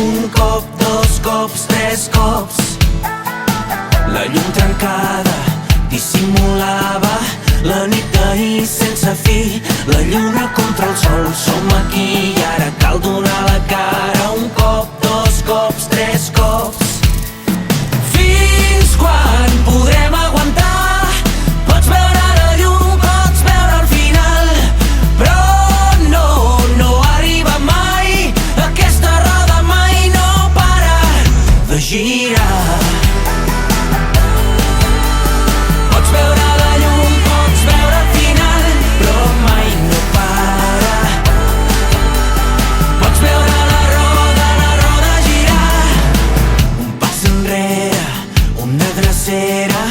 Un cop, dos cops, tres cops. La llum trencada dissimulava la nit d'ahir sense fi. La lluna contra el sol, som aquí i ara cal donar la cara. Un cop, dos cops, tres cops. Fins quan podrem aguantar? Pots veure la llum, pots veure el final, però no arriba mai. Aquesta roda mai no para de girar. Pots veure la llum, pots veure el final, però mai no para. Pots veure la roda girar. Un pas enrere, una drecera.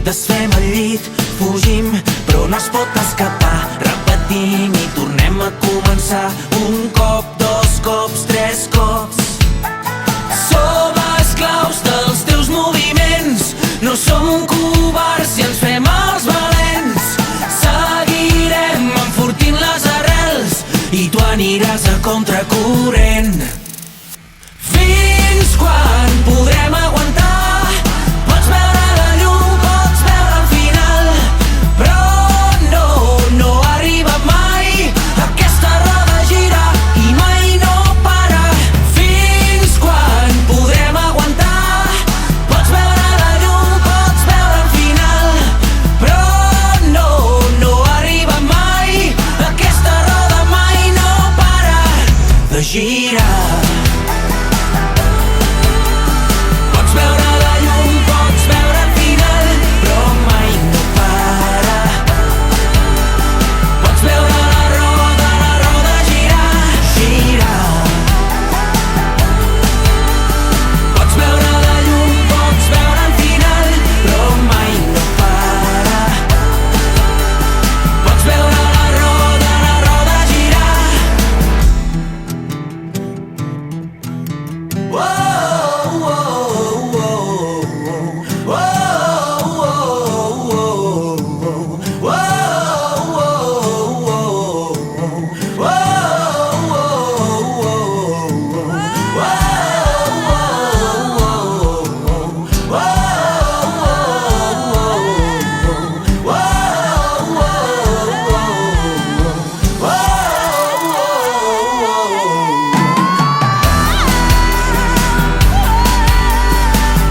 Desfem el llit, fugim, però no es pot escapar. Repetim i tornem a començar. Un cop, dos cops, tres cops. Som esclaus dels teus moviments. No som covards si ens fem els valents. Seguirem enfortint les arrels i tu aniràs a contracorrent. Fins quan podrem aguantar? Pots veure la llum, pots veure el final, però no arriba mai. Aquesta roda gira i mai no para. Fins quan podrem aguantar? Pots veure la llum, pots veure el final, però no arriba mai. Aquesta roda mai no para de girar. Pots veure la llum, pots veure el final, però mai no para. Pots veure la roda girar, girar. Pots veure la llum, pots veure el final, però mai no para. Pots veure la roda girar.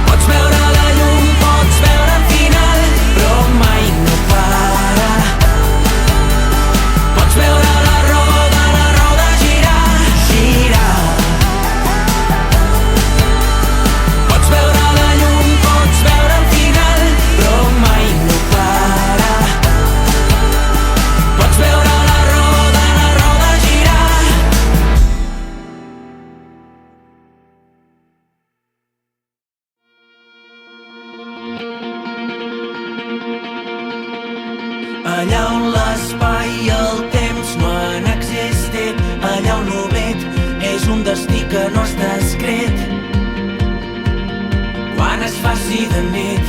Pots veure la llum, pots veure el final, però mai no para. Pots veure la roda girar, girar. Pots veure la llum, pots veure el final, però mai no para. Pots veure la roda girar. Allà on l'espai i el temps no han existit, allà on l'oblit és un destí que no està escrit. Quan es faci de nit,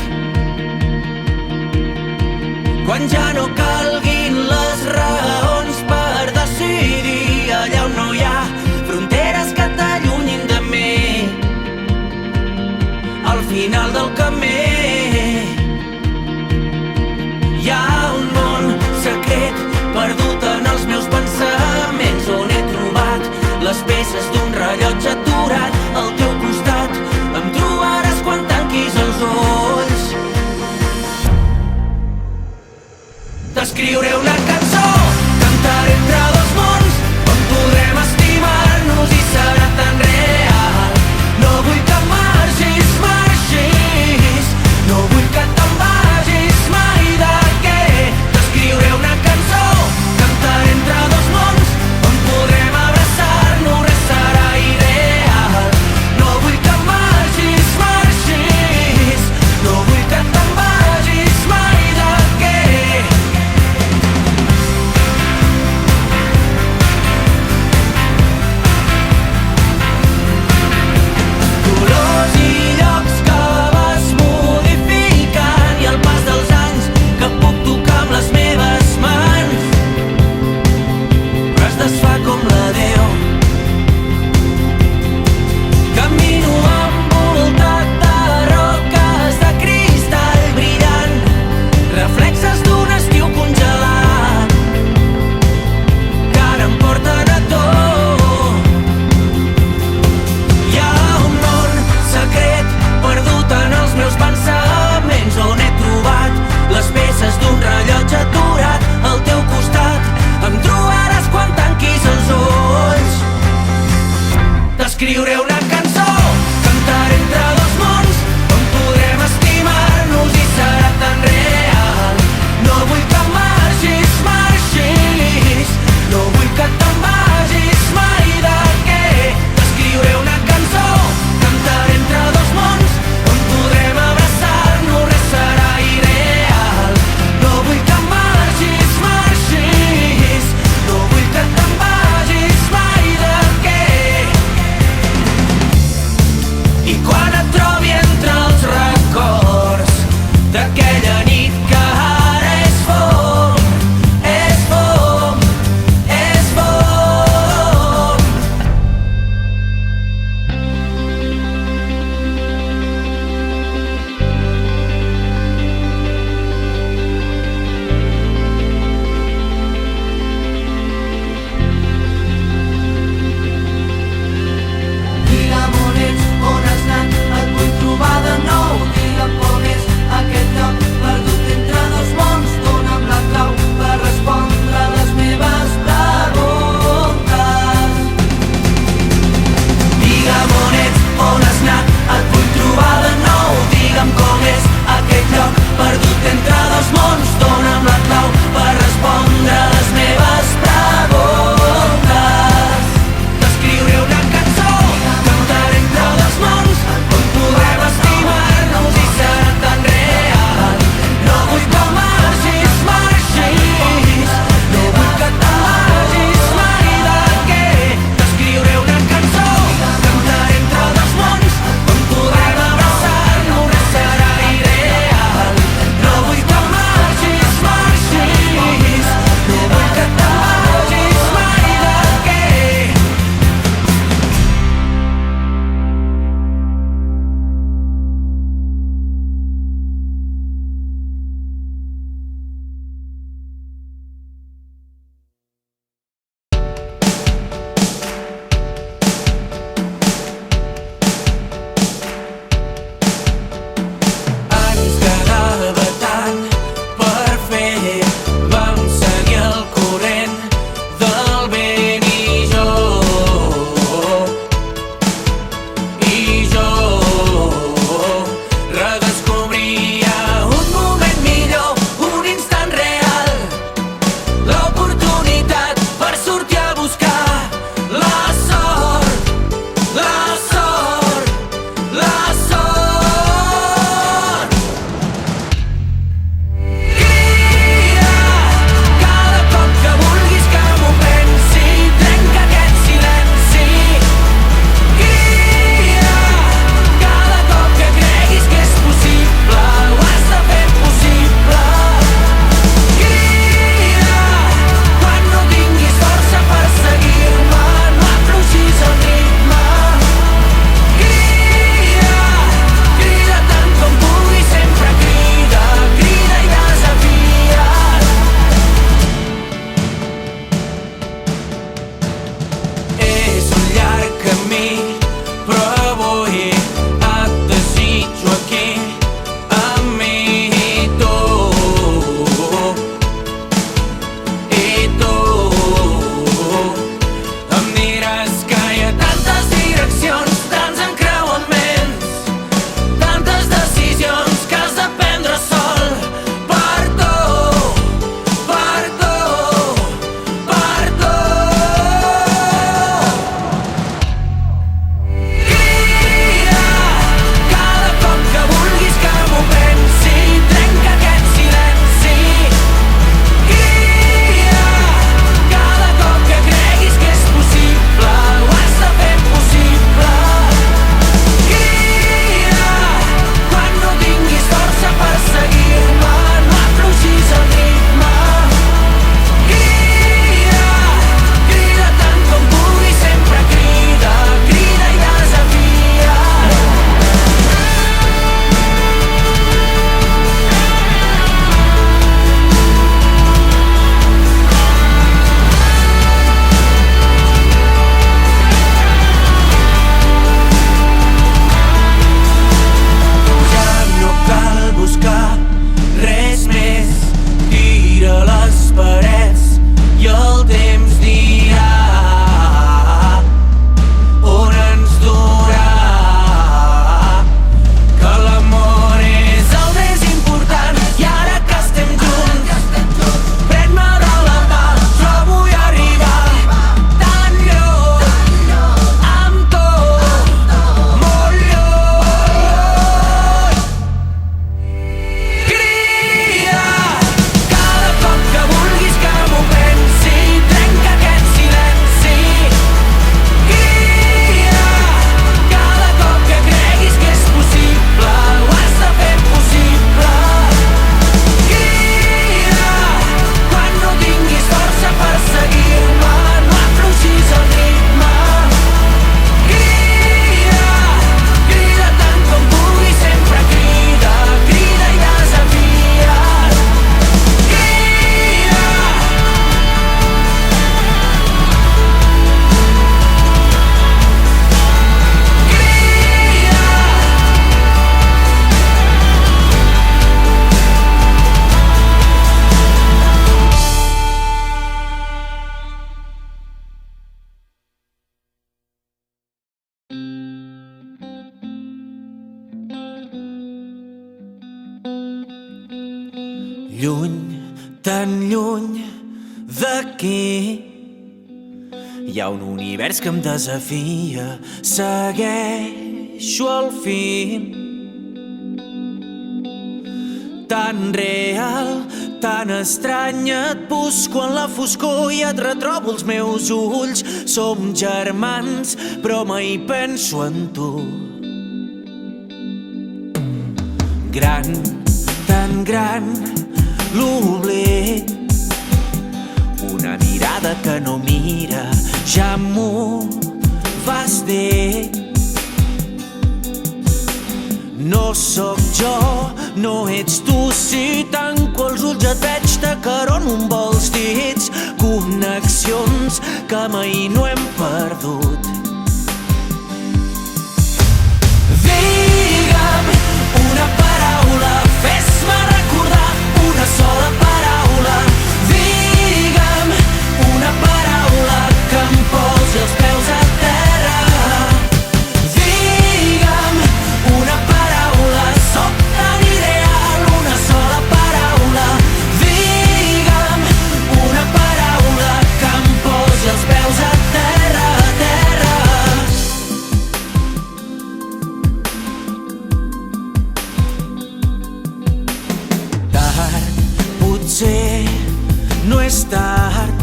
quan ja no calguin les raons per decidir, allà on no hi ha fronteres que t'allunyin de mi, al final del camí hi ha un món secret perdut en els meus pensaments, on he trobat les peces d'un rellotge aturat al teu costat. Em trobaràs quan tanquis els ulls. T'escriuré una cançó d'aquella nit que ara és fum, és fum, és fum. Digue'm on ets, on has anat, et vull trobar de nou. Digue'm com és aquest lloc perdut entre Lluny, tan lluny d'aquí, hi ha un univers que em desafia. Segueixo el fil, tan real, tan estranya. Et busco en la foscor i et retrobo els meus ulls. Som germans, però mai penso en tu. Gran, tan gran, l'oblit, una mirada que no mira, ja m'ho vas dir. No sóc jo, no ets tu, si tanco els ulls et veig, t'acarono amb els dits. Connexions que mai no hem perdut. Digue'm una paraula, fes-me recordar una sola paraula. Digue'm una paraula que em posi els peus a terra. Digue'm una paraula, sóc tan ideal, una sola paraula. Digue'm una paraula que em posi els peus a terra, a terra. Tard, potser no és tard,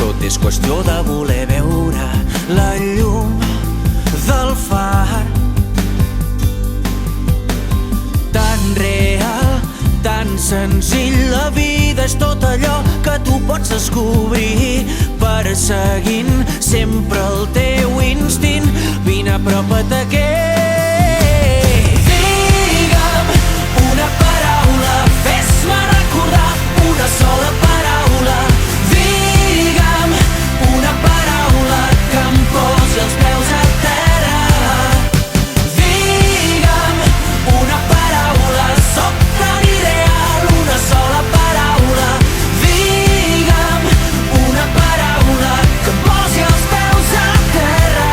tot és qüestió de voler veure la llum del far. Tan real, tan senzill, la vida és tot allò que tu pots descobrir perseguint sempre el teu instint. Vine, apropa't aquí. Digue'm una paraula, fes-me recordar una sola paraula. Digue'm una paraula que em posi els peus a terra. Digue'm una paraula, sóc tan ideal, una sola paraula. Digue'm una paraula que em posi els peus a terra.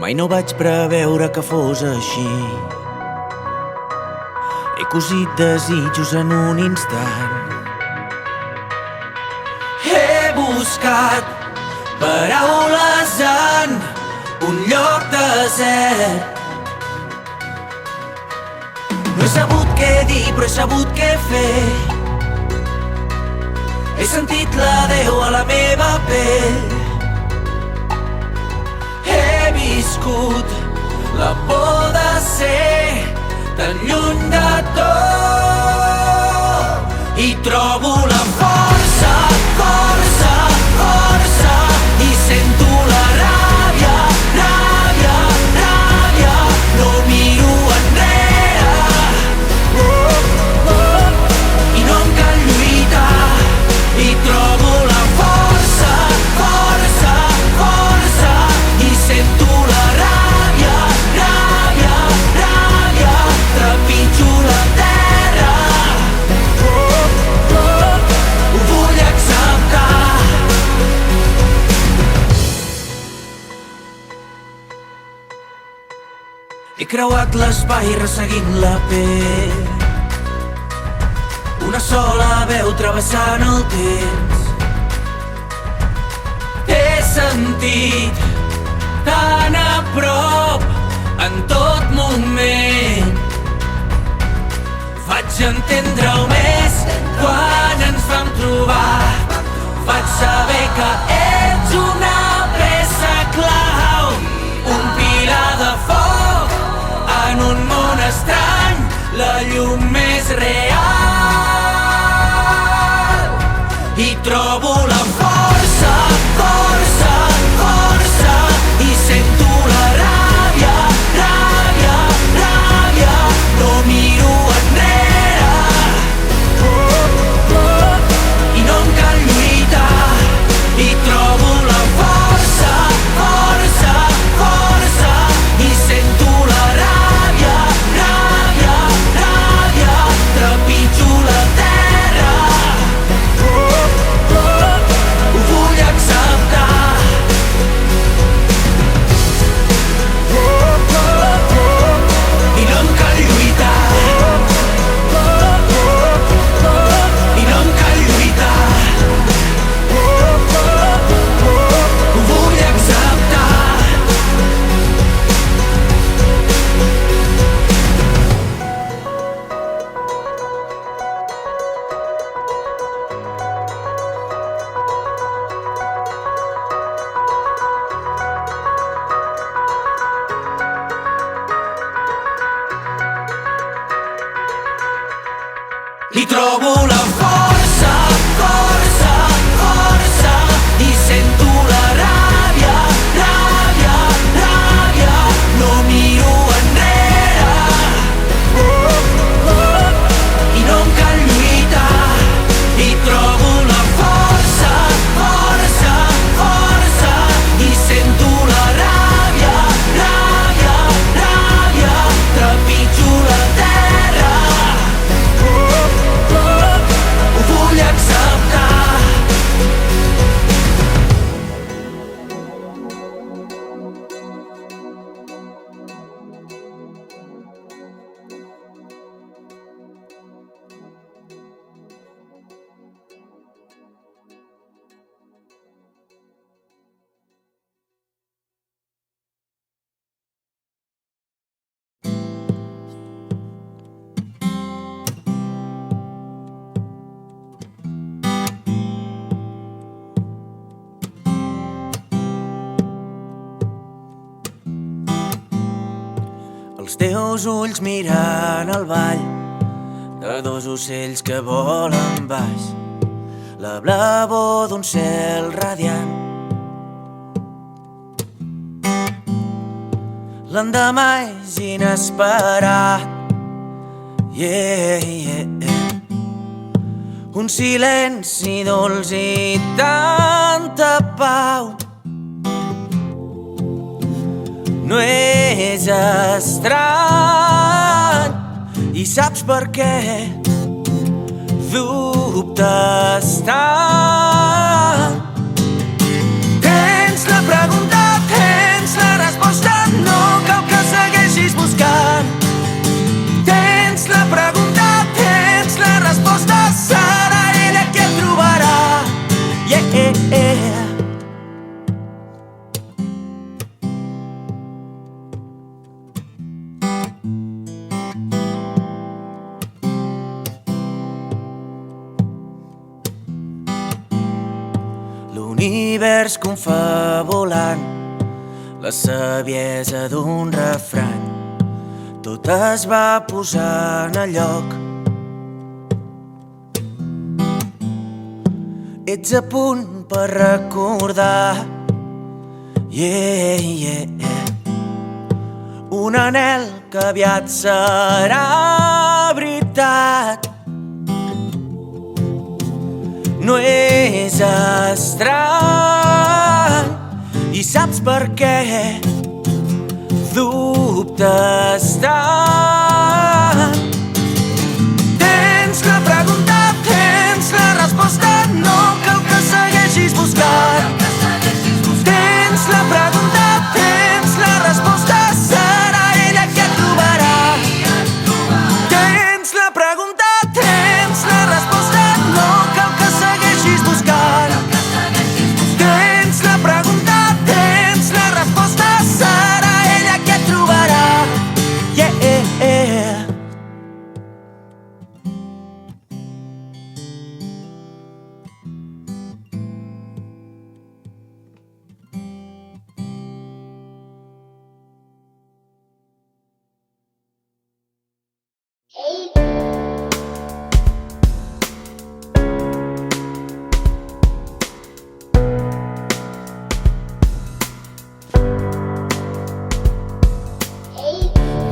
Mai no vaig preveure que fos així. He cosit desitjos en un instant. He buscat paraules en un lloc desert. No he sabut què dir, però he sabut què fer. He sentit l'adeu a la meva pell. He viscut la por de ser tan lluny de tot. I trobo la força, força, força. I sento la ràbia, ràbia, ràbia. No miro enrere. I no em cal lluitar. I trobo la força, força, força. I sento la ràbia, ràbia, ràbia. Trepitjo la terra. Ho vull acceptar. He creuat l'espai resseguint la pell. Una sola veu travessant el temps. He sentit tan a prop en tot moment. Vaig entendre-ho més quan ens vam trobar. Vaig saber que ets una peça clau, un pilar de foc en un món estrany, la llum més real. I trobo la força, força, força. I sento la ràbia, ràbia, ràbia. No miro enrere. I no em cal lluitar. I trobo la força, força, força. I sento la ràbia, ràbia, ràbia. Trepitjo la terra. Ho vull acceptar. I no em cal lluitar. I no em cal lluitar. Ho vull acceptar. I trobo la força, força, força. I sento la ràbia, ràbia, ràbia. No miro enrere. I no em cal lluitar. I trobo la força, força, força. I sento la ràbia, ràbia, ràbia. Trepitjo la terra. Ho vull acceptar. Els teus ulls mirant el ball de dos ocells que volen baix, la blavor d'un cel radiant. L'endemà és inesperat. Yeah, yeah. Un silenci dolç i tanta pau. No és estrany. I saps per què? Dubtes tant. Tens la pregunta, tens la resposta. vers confabulant la saviesa d'un refrany. Tot es va posar en el lloc. Ets a punt per recordar, un anhel que aviat serà veritat. No és estrany i saps per què dubtes tant. Tens la pregunta, tens la resposta, no cal que segueixis buscant. Tens la pregunta, tens la resposta, serà ella qui et trobarà. Tens la pregunta, tens la resposta, no cal que segueixis buscant. Tens la pregunta, tens la resposta, serà ella qui et trobarà.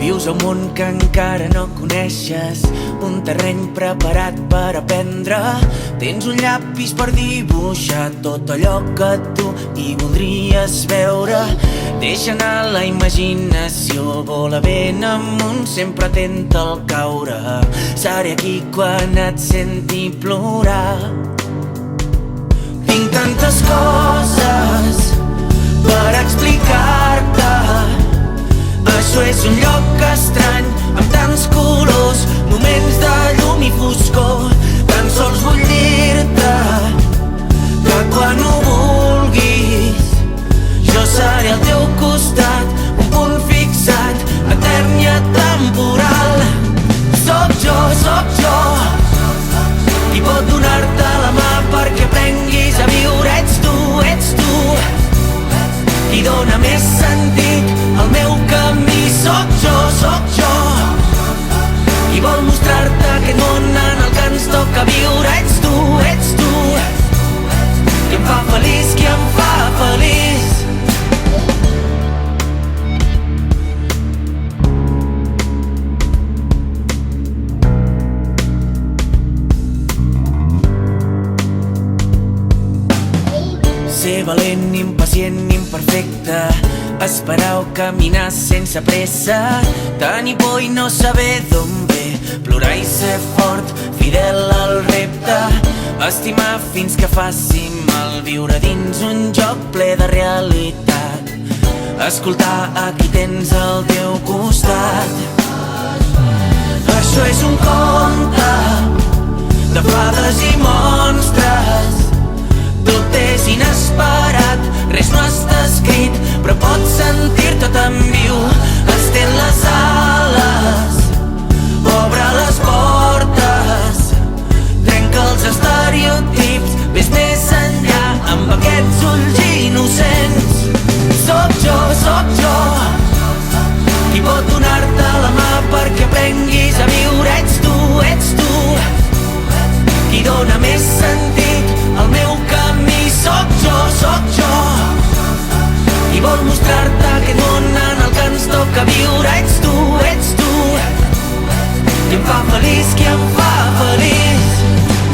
Vius a un món que encara no coneixes, un terreny preparat per aprendre. Tens un llapis per dibuixar tot allò que tu hi voldries veure. Deixa anar la imaginació, vola ben amunt, sempre atenta al caure. Seré aquí quan et senti plorar. Tinc tantes coses per explicar-te. Això és un lloc estrany, amb tants colors, moments de llum i foscor. Tan sols vull dir-te que quan ho vulguis jo seré al teu costat, un punt fixat, etern i atemporal. Sóc jo, qui pot donar-te la mà perquè aprenguis a viure. Ets tu, qui dóna més sentit al meu camí. Sóc jo, qui vol mostrar-te aquest món en el que ens toca viure. Ets tu, qui em fa feliç, qui em fa feliç. Ser valent, impacient, imperfecte, esperar o caminar sense pressa, tenir por i no saber d'on ve, plorar i ser fort, fidel al repte, estimar fins que faci mal, viure dins un joc ple de realitat, escoltar a qui tens al teu costat. Això és un conte de fades i monstres. Tot és inesperat, res no està escrit, però pots sentir-te tan viu. Estén les ales, obre les portes, trenca els estereotips, ves més enllà amb aquests ulls innocents. Sóc jo, qui pot donar-te la mà perquè aprenguis a viure. Ets tu, qui dóna més sentit al meu camí. Sóc jo, qui vol mostrar-te aquest món en el que ens toca viure. Ets tu, qui em fa feliç, qui em fa feliç.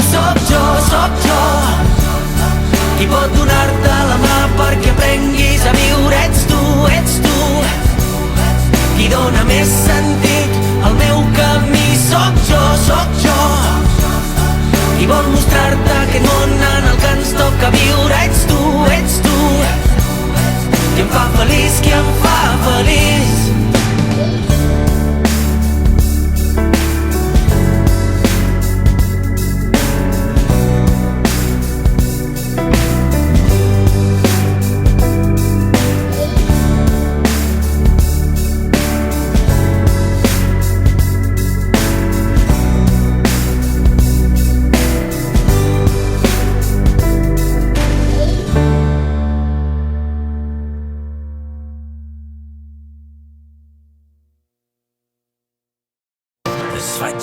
Sóc jo, qui pot donar-te la mà perquè aprenguis a viure. Ets tu, qui dóna més sentit al meu camí. Sóc jo, qui vol mostrar-te aquest món en el que ens toca viure. Ets tu, qui em fa feliç, qui em fa feliç.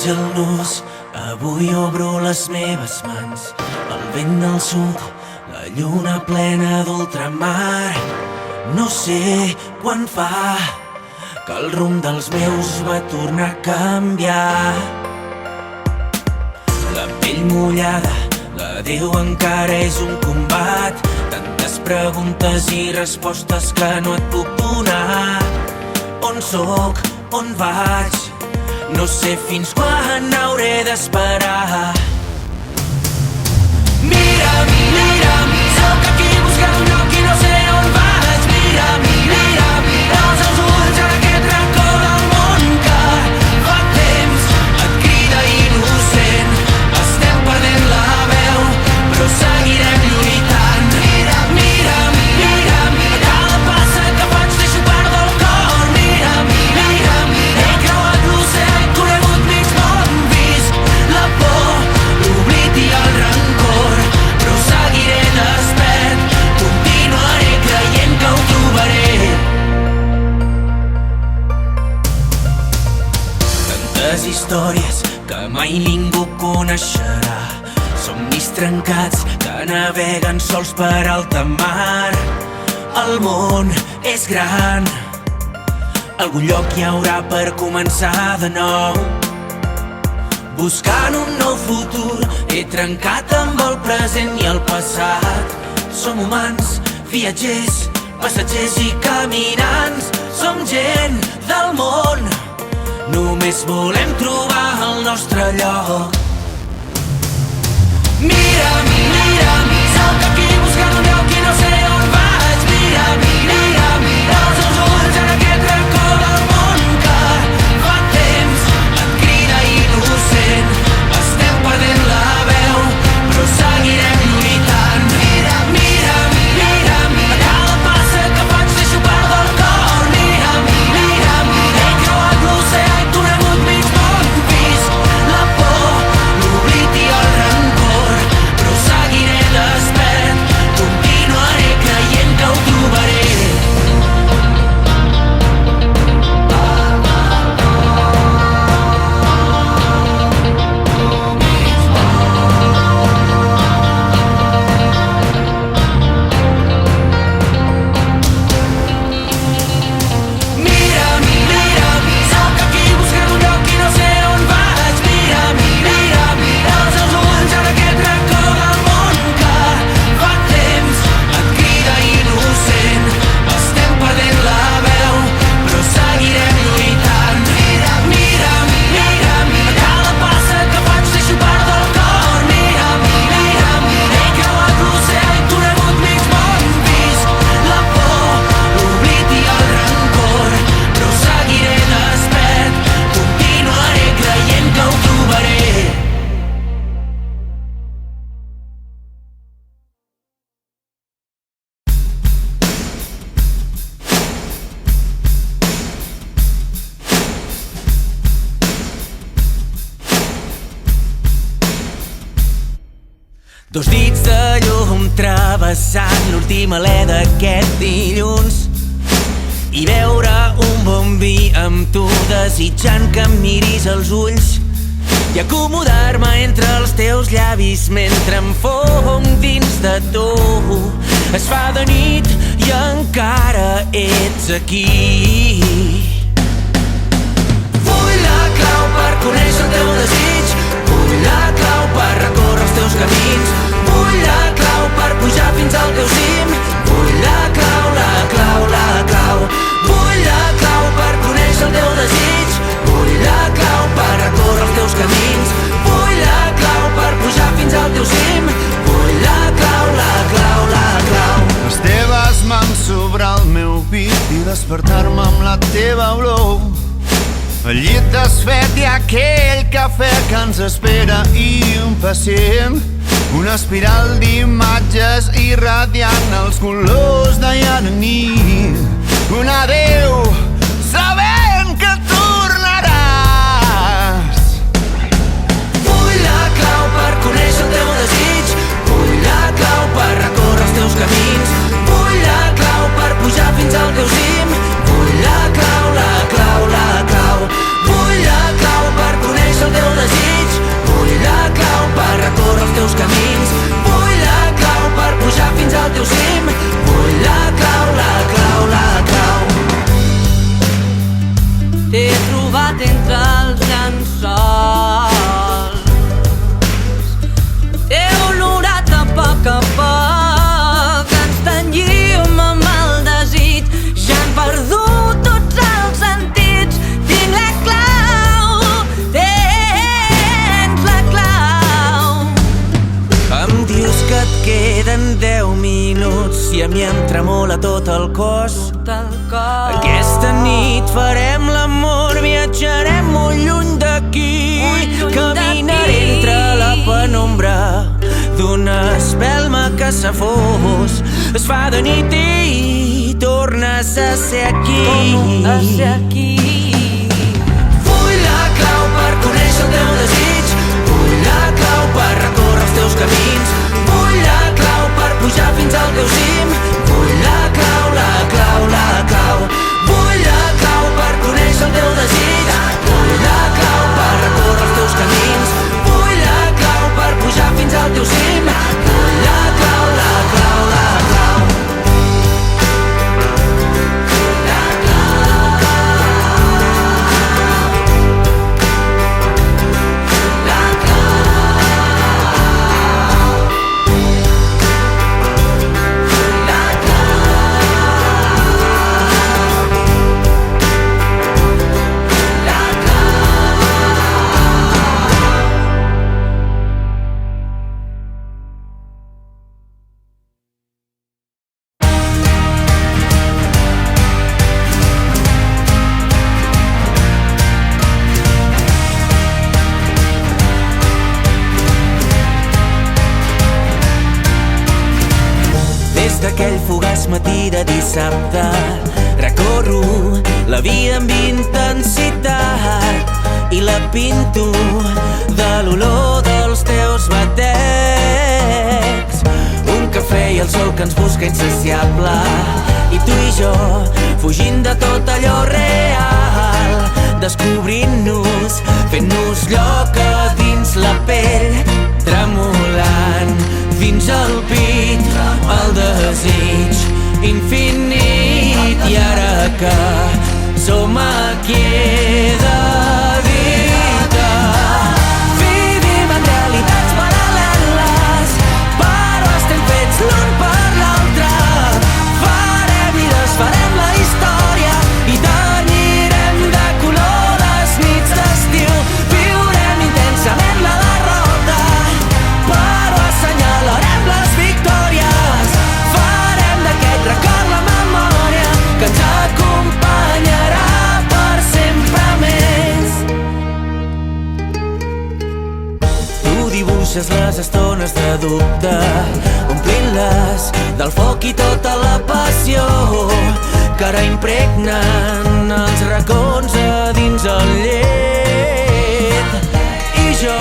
faig el nus, avui obro les meves mans. El vent del sud, la lluna plena d'ultramar. No sé quan fa que el rumb dels meus va tornar a canviar. La pell mullada, l'adéu encara és un combat. Tantes preguntes i respostes que no et puc donar. On sóc? On vaig? No sé fins quan hauré d'esperar. Mira'm, mira'm, sóc aquí buscant un lloc i no sé on vaig. Mira'm, mira'm, posa els ulls en aquest racó del món que fa temps et crida innocent. Estem perdent la veu, però seguirem lluitant. Mira'm, mira'm, mira'm, a cada passa que faig deixo perdre el cor. Mira'm, mira'm, he creuat l'oceà, he corregut mig món, vist la por, l'oblit i el rancor, però seguiré despert, continuaré creient que ho trobaré. Tantes històries que mai ningú coneixerà, somnis trencats que naveguen sols per alta mar. El món és gran, algun lloc hi haurà per començar de nou. Buscant un nou futur, he trencat amb el present i el passat. Som humans, viatgers, passatgers i caminants. Som gent del món, només volem trobar el nostre lloc. Mira'm, mira'm, sóc aquí buscant un lloc i no sé on vaig. Mira'm, mira'm, posa els ulls en aquest racó del món que fa temps et crida innocent. Estem perdent la veu, però seguirem lluitant. Mira'm, mira'm, mira'm, a cada passa que faig deixo perdre el cor. Mira'm, mira'm, he creuat l'oceà, he corregut mig món, vist la por, l'oblit i el rancor, però seguiré despert, continuaré creient que ho trobaré. Mira'm, mira'm, sóc aquí buscant un lloc i no sé on vaig. Mira'm, mira'm, posa els ulls en aquest racó del món que fa temps et crida innocent. Estem perdent la veu, però seguirem lluitant. Mira'm, mira'm, mira'm, a cada passa que faig deixo perdre el cor. Mira'm, mira'm, he creuat l'oceà, he corregut mig món, vist la por, l'oblit i el rancor, però seguiré despert, continuaré creient que ho trobaré. Dos dits de llum travessant l'últim alè d'aquest dilluns i beure un bon vi amb tu, desitjant que em miris als ulls i acomodar-me entre els teus llavis mentre em fong dins de tu. Es fa de nit i encara ets aquí. Vull la clau per conèixer el teu desig, vull la clau per recórrer els teus camins, vull la clau per pujar fins al teu cim, vull la clau, la clau, la clau. Vull la clau per conèixer el teu desig, vull la clau per recórrer els teus camins, vull la clau per pujar fins al teu cim, vull la clau, la clau, la clau. Les teves mans sobre el meu pit i despertar-me amb la teva olor. El llit desfet i aquell cafè que ens espera impacient. Una espiral d'imatges irradiant els colors de llarg nit. Un adéu sabent que tornaràs. Vull la clau per conèixer el teu desig, vull la clau per recórrer els teus camins, vull la clau per pujar fins al teu cim, vull la clau, la clau, la clau. Vull la clau per conèixer el teu desig, tremola tot el cos. Aquesta nit farem l'amor, viatjarem molt lluny d'aquí, caminaré entre la penombra d'una espelma que s'afos. Es fa de nit i tornes a ser aquí. Vull la clau per conèixer el teu desig, vull la clau per recórrer els teus camins, vull la clau per pujar fins al teu cim, vull la clau, la clau, la clau. Vull la clau per conèixer el teu desig, vull la clau per recórrer els teus camins, vull la clau per pujar fins al teu cim, vull la clau, la clau, la clau. Aquell fugaç matí de dissabte recorro la vida amb intensitat i la pinto de l'olor dels teus batecs. Un cafè i el sol que ens busca insaciable, i tu i jo fugint de tot allò real, descobrint-nos, fent-nos lloc a dins la pell, tremolant dins el pit el desig infinit. I ara que som aquí he de dir-te, vivim en realitats paral·leles, però estem fets l'un per l'altre. Farem i desfarem la història i tenyirem de color les nits d'estiu. Viurem intensament la derrota, però assenyalarem les victòries. Farem d'aquest record la memòria que ens acompanyarà per sempre més. Tu dibuixes les estones de dubte, omplint-les del foc i tota la passió que ara impregnen els racons a dins el llet. I jo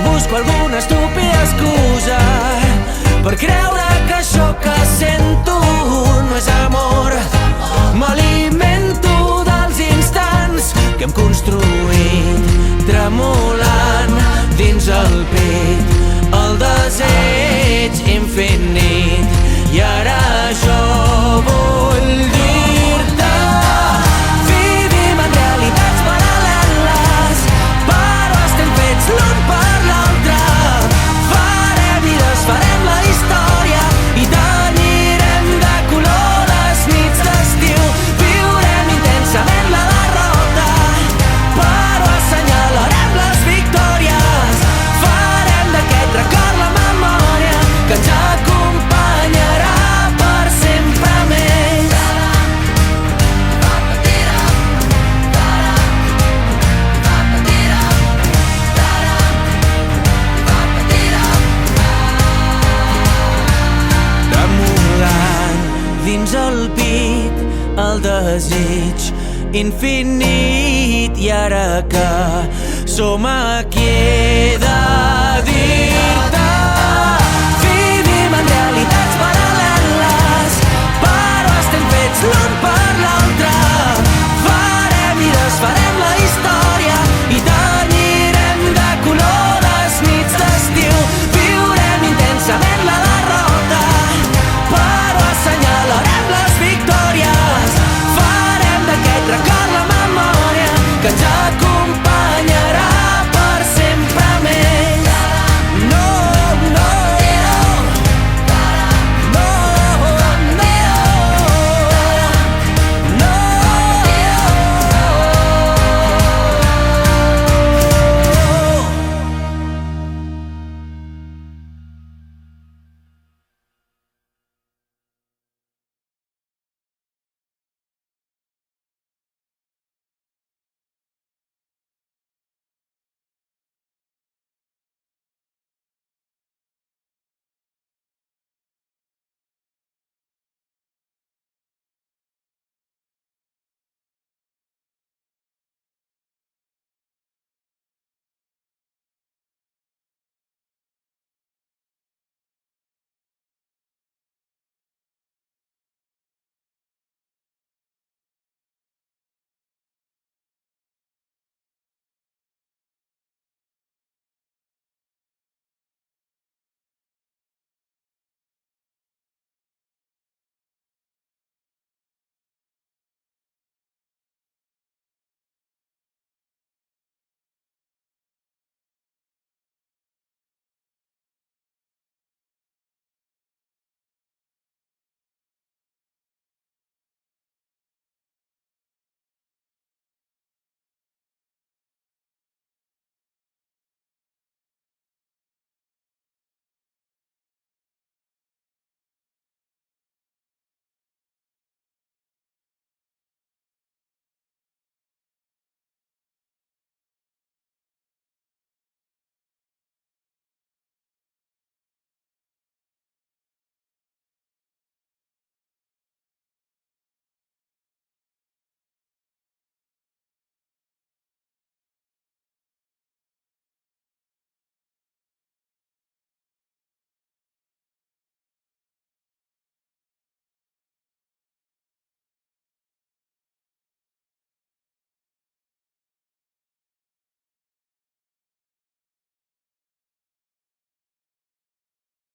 busco alguna estúpida excusa per creure que això que sento no és amor. M'alimento dels instants que hem construït, tremolant dins el pit el desig infinit. I ara jo vull dir-te, vivim en realitats paral·leles, però estem fets l'un per l'altre. Farem i desfarem la història i tenyirem de color les nits d'estiu. Viurem intensament la derrota, però assenyalarem les victòries. Farem d'aquest record la memòria que ens acompanyarà per sempre més. Tremolant dins el pit el desig infinit. I ara que som aquí he de dir-te, vivim en realitats paral·leles, però estem fets l'un per l'altre. Farem i desfarem la història i tenyirem de color les nits d'estiu. Viurem intensament la derrota, però assenyalarem les victòries. Farem d'aquest record la memòria que ens